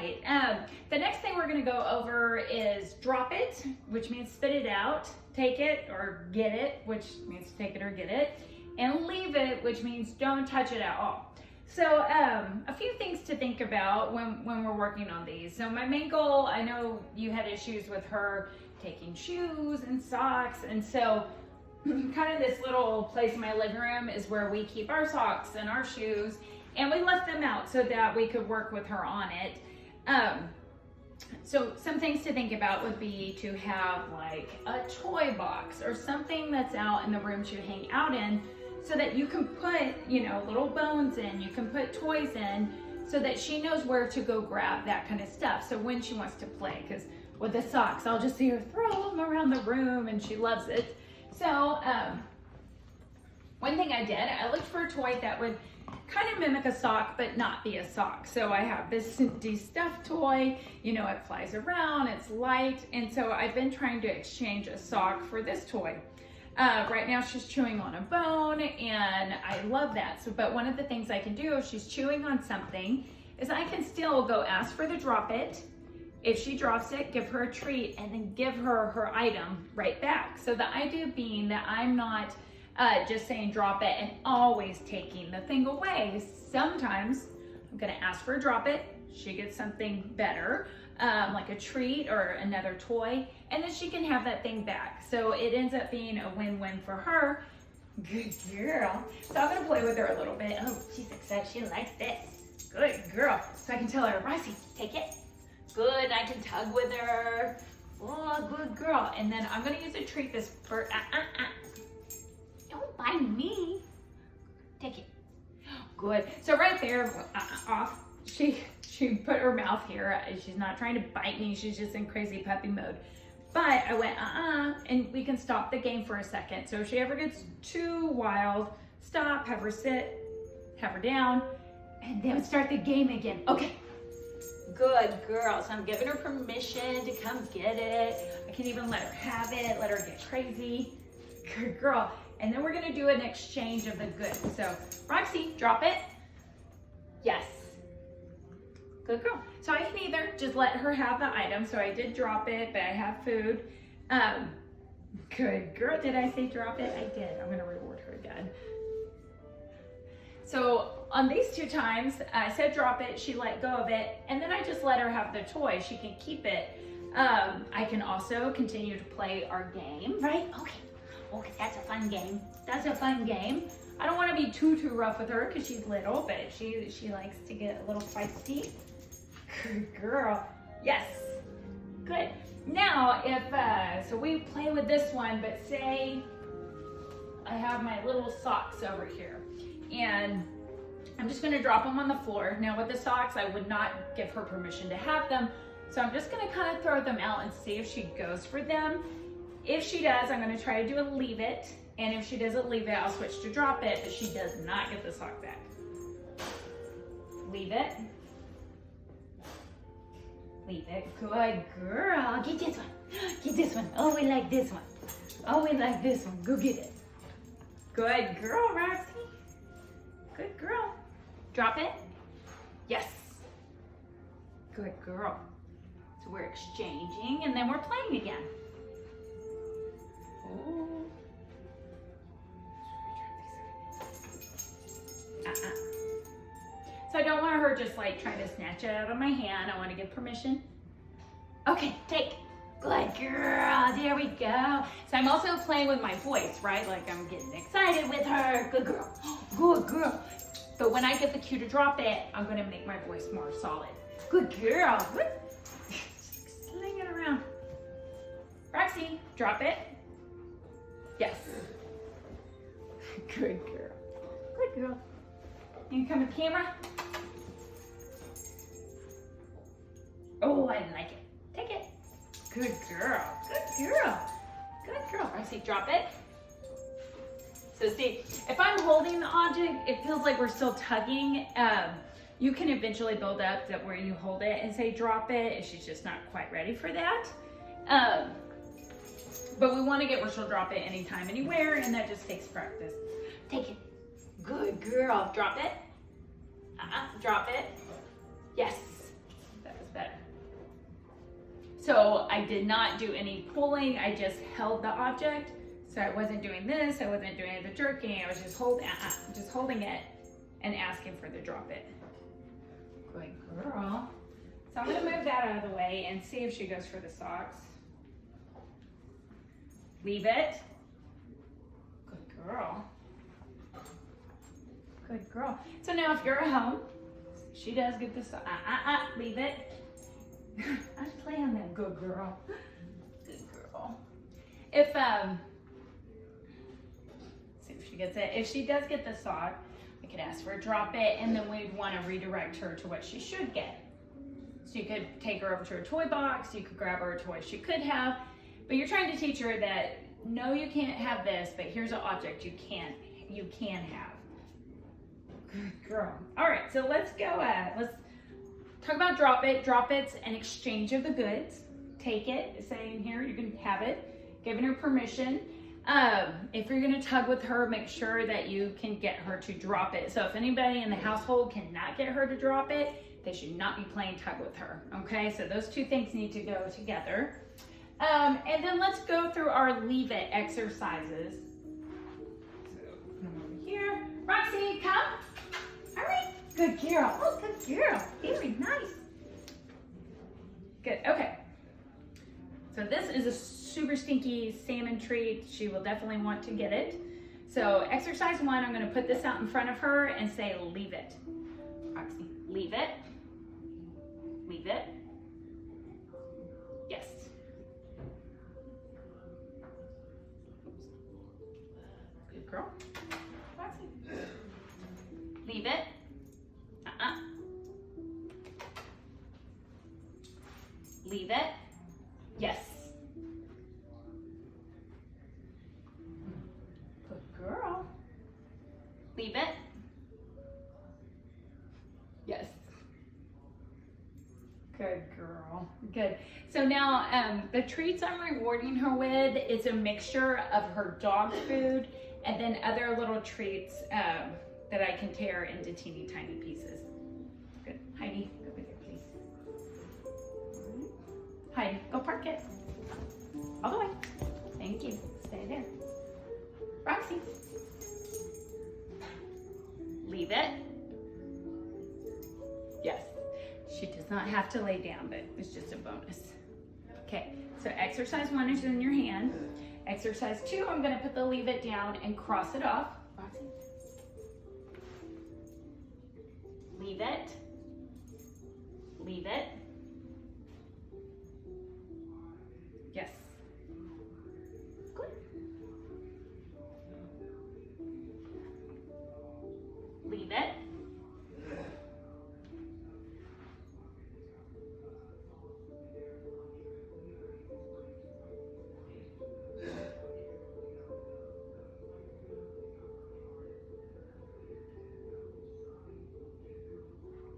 right. The next thing we're gonna go over is drop it, which means spit it out, take it or get it, which means take it or get it, and leave it, which means don't touch it at all. So a few things to think about when we're working on these. So my main goal, I know you had issues with her taking shoes and socks, and so kind of this little place in my living room is where we keep our socks and our shoes, and we left them out so that we could work with her on it. So some things to think about would be to have like a toy box or something that's out in the rooms you hang out in, so that you can put, you know, little bones in, you can put toys in, so that she knows where to go grab that kind of stuff. So when she wants to play, because with the socks, I'll just see her throw them around the room and she loves it. So one thing I did, I looked for a toy that would kind of mimic a sock, but not be a sock. So I have this de-stuffed toy, you know, it flies around, it's light. And so I've been trying to exchange a sock for this toy. Right now she's chewing on a bone and I love that. So, but one of the things I can do if she's chewing on something is I can still go ask for the drop it. If she drops it, give her a treat and then give her her item right back. So the idea being that I'm not just saying drop it and always taking the thing away. Sometimes I'm gonna ask for a drop it, she gets something better, like a treat or another toy, and then she can have that thing back. So it ends up being a win-win for her. Good girl. So I'm gonna play with her a little bit. Oh, she's excited, she likes this. Good girl. So I can tell her, Roxy, take it. Good, I can tug with her. Oh, good girl. And then I'm gonna use a treat this for, don't bite me. Take it. Good. So right there, off. She put her mouth here. She's not trying to bite me. She's just in crazy puppy mode. But I went, and we can stop the game for a second. So if she ever gets too wild, stop, have her sit, have her down, and then start the game again. Okay. Good girl. So I'm giving her permission to come get it. I can even let her have it, let her get crazy. Good girl. And then we're gonna do an exchange of the goods. So Roxy, drop it. Yes. Good girl. So I can either just let her have the item. So I did drop it, but I have food. Good girl. Did I say drop it? I did. I'm gonna reward her again. So on these two times, I said drop it, she let go of it, and then I just let her have the toy. She can keep it. I can also continue to play our game, right? Okay. Okay, that's a fun game. That's a fun game. I don't want to be too rough with her because she's little, but she likes to get a little feisty. Good girl. Yes. Good. Now, if so we play with this one, but say I have my little socks over here, and I'm just going to drop them on the floor. Now with the socks, I would not give her permission to have them, so I'm just going to kind of throw them out and see if she goes for them. If she does, I'm going to try to do a leave it. And if she doesn't leave it, I'll switch to drop it, but she does not get the sock back. Leave it. Leave it. Good girl. Get this one. Get this one. Oh, we like this one. Oh, we like this one. Go get it. Good girl, Roxy. Good girl. Drop it. Yes. Good girl. So we're exchanging and then we're playing again. Oh. So I don't want her just like trying to snatch it out of my hand. I want to give permission. Okay, take. Good girl. There we go. So I'm also playing with my voice, right? Like I'm getting excited with her. Good girl. Good girl. But when I get the cue to drop it, I'm going to make my voice more solid. Good girl. Good. Sling it around. Roxy, drop it. Yes. Good girl. Good girl. You can come with the camera. Oh, I like it. Take it. Good girl. Good girl. Good girl. Roxy, drop it. So see, if I'm holding the object, it feels like we're still tugging. You can eventually build up that where you hold it and say drop it if she's just not quite ready for that. But we want to get where she'll drop it anytime, anywhere, and that just takes practice. Take it. Good girl. Drop it. Drop it. Yes. That was So I did not do any pulling, I just held the object. So I wasn't doing this, I wasn't doing the jerking, I was just holding it and asking for the drop it. Good girl. So I'm gonna move that out of the way and see if she goes for the socks. Leave it. Good girl. Good girl. So now if you're at home, she does get the sock. Leave it. I play on that. Good girl. Good girl. If see if she gets it. If she does get the sock, I could ask for a drop it, and then we'd want to redirect her to what she should get. So you could take her over to a toy box, you could grab her a toy she could have, but you're trying to teach her that no, you can't have this, but here's an object you can have. Good girl. All right, so let's go. Let's talk about drop it. Drop it's an exchange of the goods. Take it, saying here you can have it, giving her permission. If you're gonna tug with her, make sure that you can get her to drop it. So if anybody in the household cannot get her to drop it, they should not be playing tug with her, okay? So those two things need to go together. And then let's go through our leave it exercises. So come over here. Roxy, come. All right, good girl. Oh, good girl. Very nice. Good, okay. So this is a super stinky salmon treat. She will definitely want to get it. So exercise 1, I'm gonna put this out in front of her and say, leave it. Roxy, leave it. Leave it. Yes. Good girl. Roxy. Leave it. Leave it. Yes. Good girl. Leave it. Yes. Good girl. Good. So now the treats I'm rewarding her with is a mixture of her dog food and then other little treats that I can tear into teeny tiny pieces. Good. Heidi, go with her, please. Heidi, go park it. All the way. Thank you. Stay there. Roxy. Leave it. Yes. She does not have to lay down, but it's just a bonus. Okay, so exercise 1 is in your hand. Exercise 2, I'm gonna put the leave it down and cross it off. Roxy. Leave it. Leave it. Yes. Good. Leave it.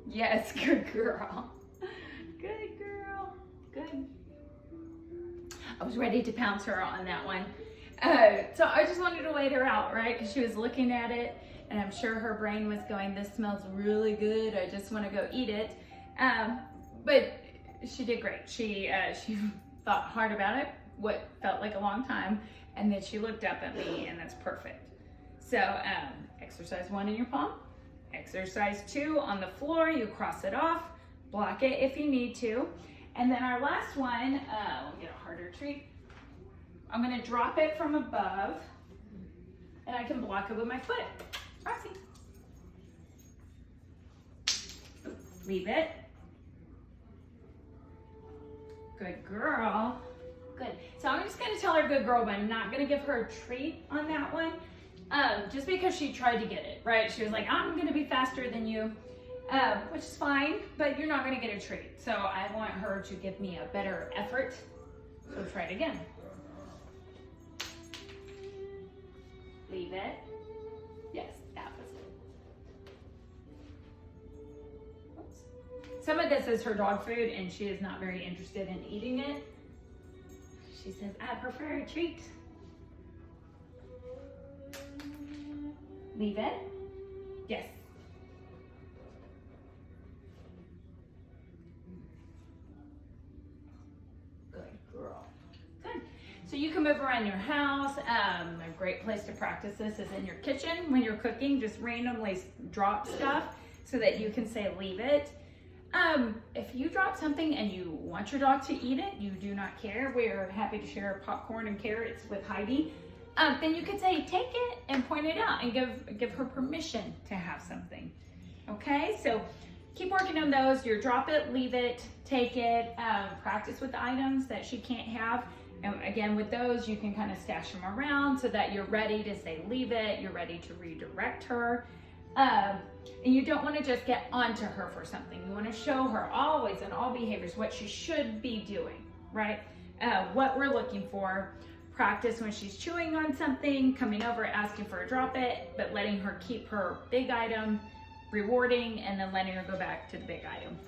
Yes, good girl. Good girl. Good. I was ready to pounce her on that one. So I just wanted to wait her out, right? Because she was looking at it, and I'm sure her brain was going, this smells really good. I just want to go eat it. But she did great. She thought hard about it, what felt like a long time, and then she looked up at me, and that's perfect. So exercise 1 in your palm. Exercise 2 on the floor, you cross it off, block it if you need to. And then our last one, we'll get a harder treat. I'm gonna drop it from above, and I can block it with my foot. Roxy. Leave it. Good girl. Good. So I'm just gonna tell her good girl, but I'm not gonna give her a treat on that one. Just because she tried to get it, right? She was like, I'm gonna be faster than you, which is fine, but you're not gonna get a treat. So I want her to give me a better effort. So try it again. Leave it. Yes, that was it. Oops. Some of this is her dog food, and she is not very interested in eating it. She says, I prefer a treat. Leave it. Yes. So you can move around your house. A great place to practice this is in your kitchen when you're cooking. Just randomly drop stuff so that you can say leave it. If you drop something and you want your dog to eat it, you do not care. We're happy to share popcorn and carrots with Heidi. Then you could say take it and point it out and give her permission to have something. Okay, so keep working on those. Your drop it, leave it, take it. Practice with the items that she can't have. And again, with those, you can kind of stash them around so that you're ready to say leave it, you're ready to redirect her. And you don't want to just get onto her for something. You want to show her always in all behaviors what she should be doing, right? What we're looking for. Practice when she's chewing on something, coming over, asking for a drop it, but letting her keep her big item, rewarding, and then letting her go back to the big item.